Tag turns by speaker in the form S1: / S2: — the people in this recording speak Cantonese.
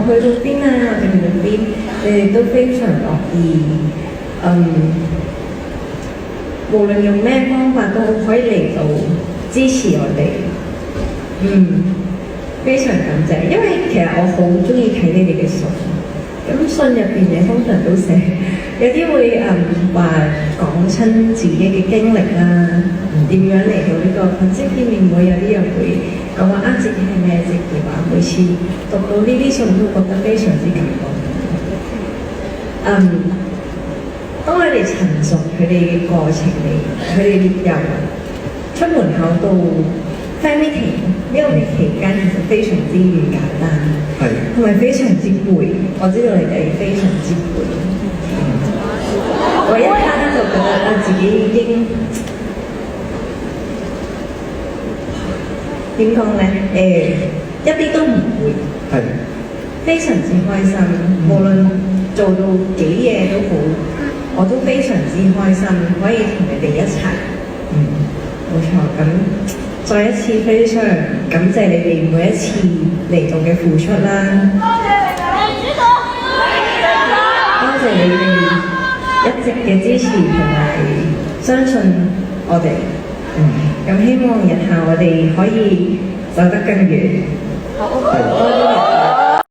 S1: 去到邊啊，我哋去到邊，你哋都非常樂意，無論用咩方法都好，可以嚟到支持我哋，非常感謝，因為其實我好中意睇你哋嘅信，咁信入邊你通常都寫，有啲會話講親自己嘅經歷啦，點樣嚟到呢個粉絲見面會，有啲人會講話自己係咩職業啊，每次讀到呢啲信都覺得非常之感動。當佢哋陳述佢哋嘅過程嚟，佢哋由出門口到 fan meeting 呢個嘅期間，其實非常之唔簡單，同埋非常之攰。我知道你哋非常之攰，我一刻就覺得自己已經點講咧？一啲都唔攰，非常之開心。無論做到幾夜都好，我都非常之開心，可以同你哋一齊。冇錯。咁再一次非常感謝你哋每一次嚟到嘅付出啦。多謝你哋一直嘅支持同埋相信我哋。咁希望日後我哋可以走得更遠。多啲人。